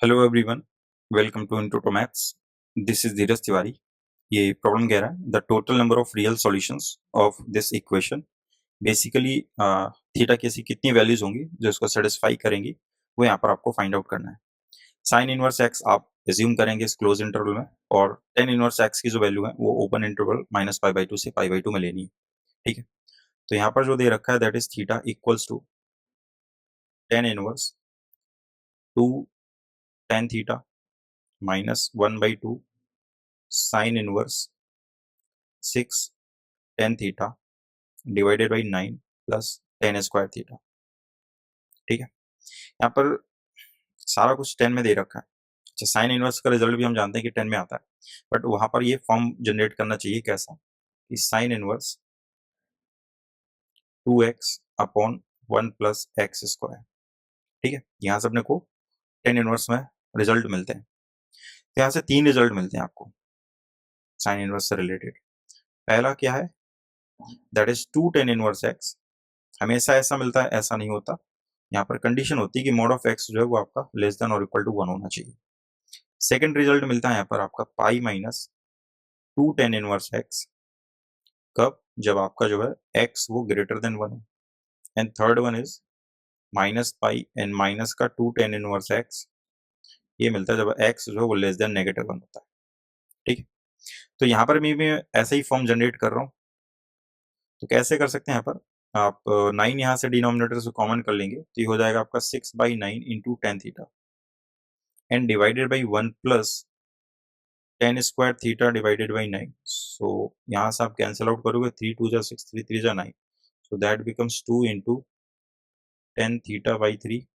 Hello everyone, welcome to into maths. This is Dheeraj Tiwari. ये problem कह रहा है the total number of real solutions of this equation. Basically theta की ऐसी कितनी वैल्यूज होंगी जो इसको सेटिस्फाई करेंगी, वो यहाँ पर आपको फाइंड आउट करना है। साइन इनवर्स एक्स आप एज्यूम करेंगे इस क्लोज इंटरवल में, और टेन इनवर्स एक्स की जो वैल्यू है वो open interval minus pi by two से पाई बाई टू में लेनी है। ठीक है, तो यहाँ पर जो दे रखा है that is theta equals to tan inverse two tan theta minus one by two sine inverse six tan theta divided by nine plus tan square theta. ठीक है, यहाँ पर सारा कुछ टेन में दे रखा है। अच्छा, साइन इनवर्स का रिजल्ट भी हम जानते हैं कि टेन में आता है, बट वहां पर ये फॉर्म जनरेट करना चाहिए कैसा कि sine inverse two x upon one plus x square. ठीक है, यहाँ से अपने को टेन इनवर्स में रिजल्ट मिलते हैं। तो यहाँ से तीन रिजल्ट मिलते हैं आपको साइन इनवर्स से रिलेटेड। पहला क्या है, that is two tan inverse x. हमेशा ऐसा मिलता है, ऐसा नहीं होता। यहाँ पर कंडीशन होती है कि मोड ऑफ एक्स जो है वो आपका लेस देन और इक्वल टू वन होना चाहिए। सेकंड रिजल्ट मिलता है यहाँ पर आपका pi minus two tan inverse x. कब? जब आपका जो है एक्स वो ग्रेटर देन वन है। And third one is minus pi and minus का टू टेन इनवर्स एक्स। ये मिलता है जब एक्स जो है वो लेस देन नेगेटिव वन होता है। ठीक है, तो यहाँ पर मैं ऐसे ही फॉर्म जनरेट कर रहा हूँ। तो कैसे कर सकते हैं, यहाँ पर आप नाइन यहाँ से डिनोमिनेटर से कॉमन कर लेंगे तो ये हो जाएगा आपका six by nine into tan theta and divided by one plus tan square theta divided by nine. So यहाँ से आप कैंसिल आउट करोगे, थ्री टू जा सिक्स, थ्री थ्री जा nine, so that becomes two into tan theta by three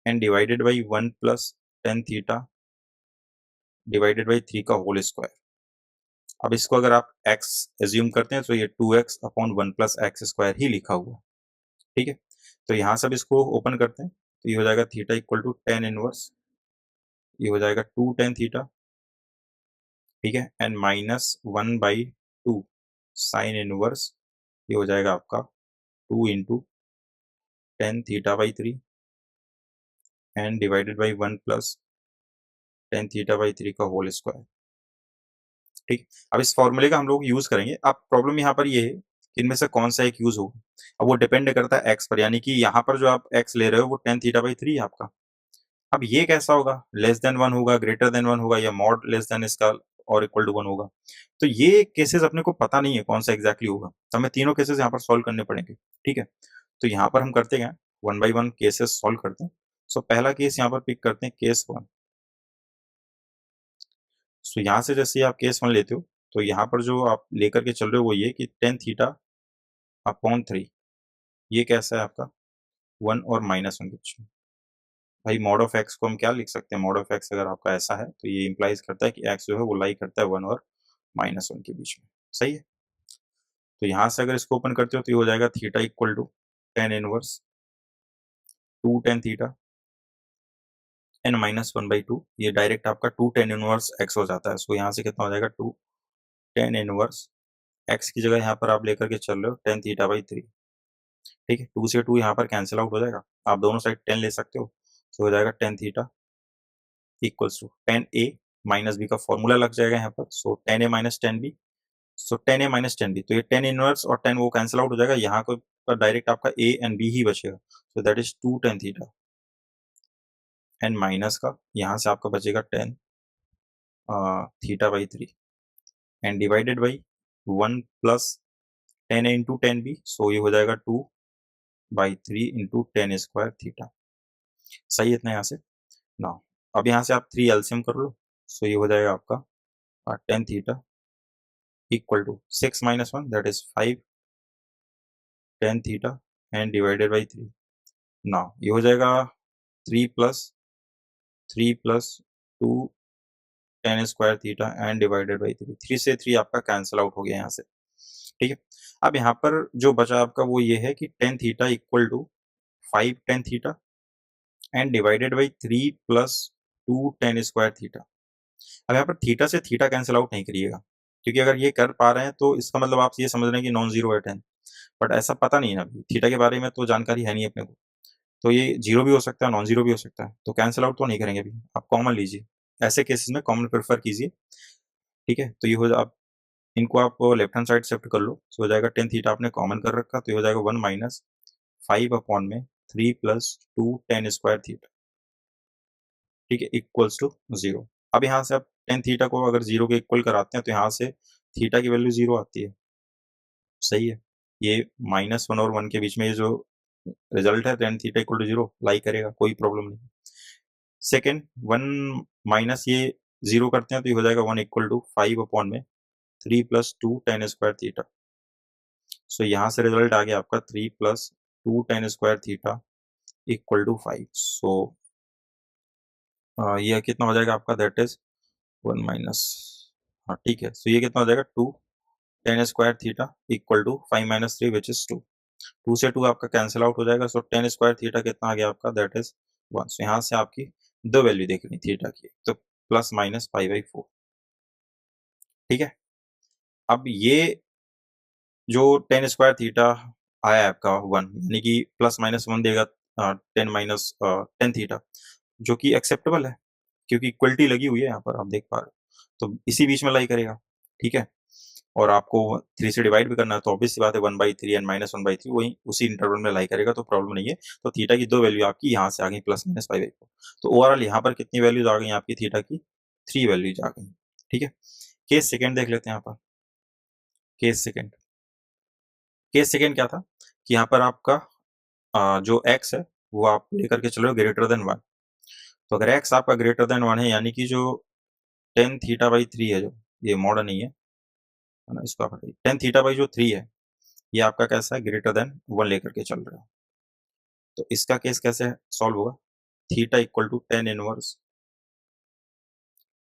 and divided by one plus tan theta divided by three का whole square. अब इसको अगर आप x एज्यूम करते हैं तो ये two x upon one plus x square ही लिखा हुआ है। ठीक है, तो यहाँ से अब इसको ओपन करते हैं तो ये हो जाएगा theta equal to tan inverse, ये हो जाएगा टू टेन थीटा। ठीक है, and minus one by two sine inverse, ये हो जाएगा आपका two into tan theta by three and divided by one plus tan theta by three का होल स्क्वायर। ठीक, अब इस फॉर्मूले का हम लोग यूज करेंगे। अब प्रॉब्लम यहाँ पर ये है कि इनमें से कौन सा एक यूज होगा। अब वो डिपेंड करता है एक्स पर, यानी कि यहाँ पर जो आप एक्स ले रहे हो वो टेन थीटा बाई थ्री है आपका। अब ये कैसा होगा, लेस देन वन होगा, ग्रेटर देन वन होगा, या मॉड लेस देन इसका और इक्वल टू वन होगा। तो ये केसेस अपने को पता नहीं है कौन सा एग्जैक्टली होगा, तो हमें तीनों केसेस यहाँ पर सॉल्व करने पड़ेंगे। ठीक है, तो यहाँ पर हम करते हैं one by one cases solve करते हैं। सो पहला केस यहाँ पर पिक करते हैं, केस वन। सो यहाँ से जैसे आप केस वन लेते हो तो यहाँ पर जो आप लेकर के चल रहे हो वो ये कि टेन थीटा अपॉन थ्री, ये कैसा है आपका वन और माइनस वन के बीच में। भाई मॉड ऑफ एक्स को हम क्या लिख सकते हैं, मॉड ऑफ एक्स अगर आपका ऐसा है तो ये इंप्लाइज करता है कि एक्स जो है वो लाई करता है वन और माइनस वन के बीच में। सही है, तो यहाँ से अगर इसको ओपन करते हो तो ये हो जाएगा theta equal to tan inverse two tan theta and minus one by two. ये डायरेक्ट आपका टू टेन इनवर्स एक्स हो जाता है। सो यहाँ से कितना हो जाएगा टू टेन इनवर्स एक्स की जगह यहाँ पर आप लेकर के चल रहे हो टेन थीटा बाई थ्री। ठीक है, टू से टू यहाँ पर कैंसिल आउट हो जाएगा, आप दोनों साइड टेन ले सकते हो। तो हो जाएगा tan theta equals to tan A minus B का फॉर्मूला लग जाएगा यहाँ पर। So tan A minus tan B, so tan A minus tan B, तो ये टेन इनवर्स और टेन वो कैंसिल आउट हो जाएगा, यहाँ को डायरेक्ट आपका ए एंड बी ही बचेगा। So that is two tan theta and minus का यहाँ से आपका बचेगा tan theta by three and divided by one plus tan A into tan B. So ये हो जाएगा two by three into tan square theta. सही है इतना यहाँ से ना। अब यहाँ से आप थ्री एलसीएम कर लो। सो ये हो जाएगा आपका tan theta equal to six minus one that is five tan theta and divided by three. ना ये हो जाएगा three plus two tan square theta and divided by three. Three से थ्री आपका कैंसिल आउट हो गया यहाँ से। ठीक है, अब यहाँ पर जो बचा आपका वो ये है कि tan theta equal to five tan theta and divided by three plus two tan square theta. अब यहाँ पर थीटा से थीटा कैंसिल आउट नहीं करिएगा, क्योंकि अगर ये कर पा रहे हैं तो इसका मतलब आप ये समझ रहे हैं कि नॉन जीरो है टेन, बट ऐसा पता नहीं है। अभी थीटा के बारे में तो जानकारी है नहीं अपने को। तो ये जीरो भी हो सकता है, नॉन जीरो भी हो सकता है, तो कैंसिल आउट तो नहीं करेंगे अभी, आप कॉमन लीजिए। ऐसे केसेस में कॉमन प्रेफर कीजिए, ठीक है। तो ये हो आप इनको आप लेफ्ट हैंड साइड शिफ्ट कर लो, तो हो जाएगा टेन थीटा आपने कॉमन कर रखा, तो ये हो जाएगा 1 माइनस 5 अपॉन में 3 प्लस 2 टेन स्क्वायर थीटा, ठीक है, इक्वल्स टू जीरो। अब यहाँ से आप टेन थीटा को अगर जीरो के इक्वल कराते हैं तो यहाँ से थीटा की वैल्यू जीरो आती है, सही है। ये -1 और 1 के बीच में ये जो रिजल्ट है tan theta equal to zero lie करेगा, कोई प्रॉब्लम नहीं। सेकेंड 1 माइनस ये जीरो करते हैं तो ये हो जाएगा 1 इक्वल टू 5 अपॉन में 3 plus 2 tan square theta. So यहाँ से रिजल्ट आ गया आपका 3 plus 2 tan square theta equal to 5। So ये कितना हो जाएगा आपका, दैट इज 1 माइनस, हाँ ठीक है। सो ये कितना हो जाएगा 2 tan square theta equal to 5 minus 3 which is 2। 2 से 2 आपका कैंसिल आउट हो जाएगा, सो टेन स्क्वायर थीटा कितना आ गया आपका, दैट इज 1। सो यहाँ से आपकी दो वैल्यू देखनी थीटा की, तो प्लस माइनस 5/4, ठीक है। अब ये जो टेन स्क्वायर थीटा आया है आपका 1, यानी कि प्लस माइनस 1 देगा टेन माइनस टेन थीटा, जो कि एक्सेप्टेबल है क्योंकि इक्वलिटी लगी हुई है यहाँ पर, आप देख पा रहे हो, तो इसी बीच में लाई करेगा, ठीक है। और आपको 3 से डिवाइड भी करना है, तो ऑब्वियस सी बात है 1/3 एंड -1/3 वही उसी इंटरवल में लाई करेगा, तो प्रॉब्लम नहीं है। तो थीटा की दो वैल्यू आपकी यहाँ से आ गई प्लस माइनस 5/4। तो ओवरऑल यहाँ पर कितनी वैल्यूज आ गई आपकी थीटा की, 3 वैल्यूज आ गई, ठीक है। केस सेकेंड देख लेते हैं यहाँ पर। केस सेकेंड क्या था कि यहाँ पर आपका जो x है वो आप लेकर के चल रहे हो ग्रेटर देन 1। तो अगर x आपका ग्रेटर देन 1 है, यानी कि जो टेन थीटा बाई 3 है, जो ये मॉडर्न नहीं है ना, इसको आप हटाइए, टेन थीटा बाई जो 3 है ये आपका कैसा है, ग्रेटर देन 1 लेकर के चल रहे हो। तो इसका केस कैसे सॉल्व होगा, theta equal to tan inverse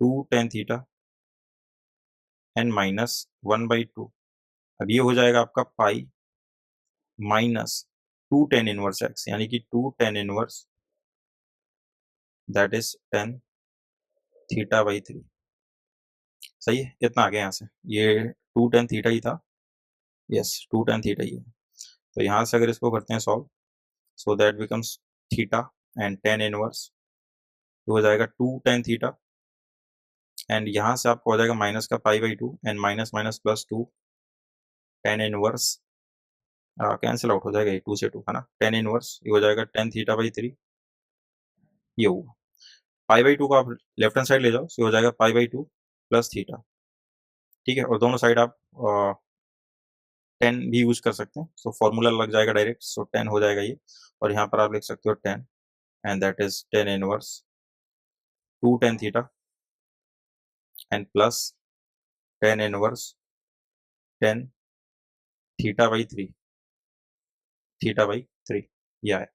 2 tan theta and minus 1/2। अब ये हो जाएगा आपका pi minus 2 tan inverse x, यानी कि 2 tan inverse that is tan theta by 3। सही है, इतना आ गया यहाँ से, ये 2 टेन थीटा ही था, यस 2 टेन थीटा ही है। तो यहाँ से अगर इसको करते हैं solve, so that becomes theta and ten inverse, तो हो जाएगा 2 टेन थीटा, एंड यहाँ से आपको हो जाएगा माइनस का पाई/2 and minus minus plus 2 tan inverse, cancel out हो जाएगा, ये 2 से 2 है ना, टेन इनवर्स ये हो जाएगा टेन थीटा बाई 3, ये होगा पाई/2 को आप लेफ्ट हैंड साइड ले जाओ, सो हो जाएगा पाई/2 प्लस थीटा, ठीक है। और दोनों साइड आप 10 भी यूज कर सकते हैं, सो फॉर्मूला लग जाएगा डायरेक्ट, सो 10 हो जाएगा ये, और यहाँ पर आप लिख सकते हो 10 and that is ten inverse 2 tan theta and plus tan inverse tan theta by 3 ये आया।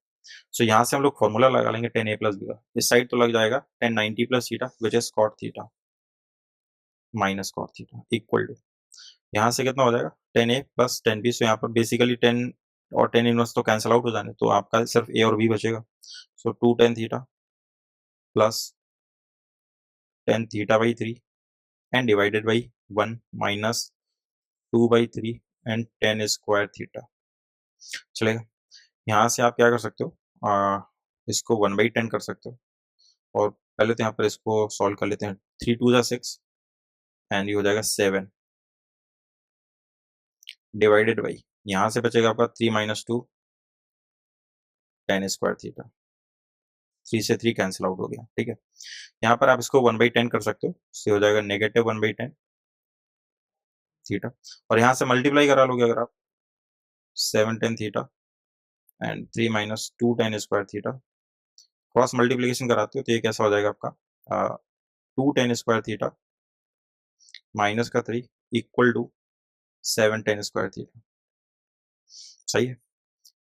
सो यहाँ से हम लोग फॉर्मूला लगा लेंगे टेन ए प्लस बी का, इस साइड तो लग जाएगा 1090 plus theta which is cot theta minus cot theta equal to, यहाँ से कितना हो जाएगा tan A plus tan B. So यहाँ पर बेसिकली 10 और टेन इनवर्स तो कैंसिल आउट हो जाने, तो आपका सिर्फ ए और बी बचेगा। So 2 tan theta plus tan theta by 3 and divided by 1 minus 2/3 and tan square theta, चलेगा। यहाँ से आप क्या कर सकते हो, इसको 1/10 कर सकते हो, और पहले तो यहाँ पर इसको सॉल्व कर लेते हैं, 3 2 6 एंड ये हो जाएगा 7 डिवाइडेड बाई, यहाँ से बचेगा आपका 3 माइनस 2 टेन स्क्वायर थीटा, 3 से 3 कैंसिल आउट हो गया, ठीक है। यहाँ पर आप इसको 1/10 कर सकते हो, से हो जाएगा नेगेटिव 1/10 थीटा, और यहाँ से मल्टीप्लाई करा लोगे अगर आप 7 ten theta and 3 minus 2 tan square theta, cross multiplication कराते हो तो ये कैसा हो जाएगा आपका 2 टेन स्क्वायर थीटा माइनस का 3 equal to 7 tan square theta, सही है।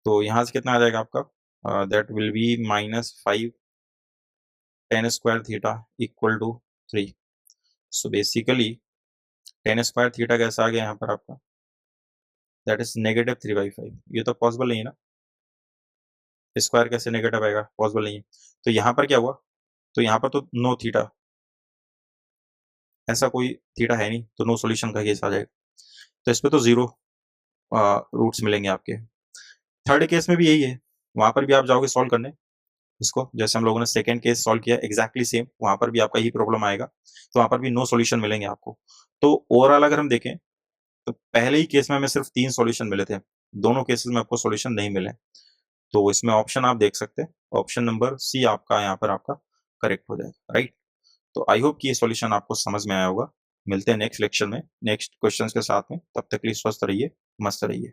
तो यहाँ से कितना आ जाएगा आपका, that will be -5 tan square theta equal to 3। So basically tan square theta कैसा आ गया यहाँ पर आपका, दैट इज नेगेटिव 3/5। ये तो पॉसिबल नहीं है ना, स्क्वायर कैसे नेगेटिव आएगा, पॉसिबल नहीं है। तो यहाँ पर क्या हुआ, तो यहाँ पर तो नो थीटा, ऐसा कोई थीटा है नहीं, तो नो सॉल्यूशन का केस आ जाएगा, तो इस पे तो जीरो रूट्स मिलेंगे आपके। थर्ड केस में भी यही है, वहां पर भी आप जाओगे सॉल्व करने इसको, जैसे हम लोगों ने सेकंड केस सॉल्व किया एग्जैक्टली सेम, वहां पर भी आपका यही प्रॉब्लम आएगा, तो वहां पर भी नो सॉल्यूशन मिलेंगे आपको। तो ओवरऑल अगर हम देखें तो पहले ही केस में हमें सिर्फ 3 सॉल्यूशन मिले थे, दोनों केसेस में आपको सॉल्यूशन नहीं मिले। तो इसमें ऑप्शन आप देख सकते हैं, ऑप्शन नंबर सी आपका यहाँ पर आपका करेक्ट हो जाएगा, राइट। तो आई होप कि ये सॉल्यूशन आपको समझ में आया होगा। मिलते हैं नेक्स्ट लेक्चर में नेक्स्ट क्वेश्चंस के साथ में, तब तक के लिए स्वस्थ रहिए, मस्त रहिए।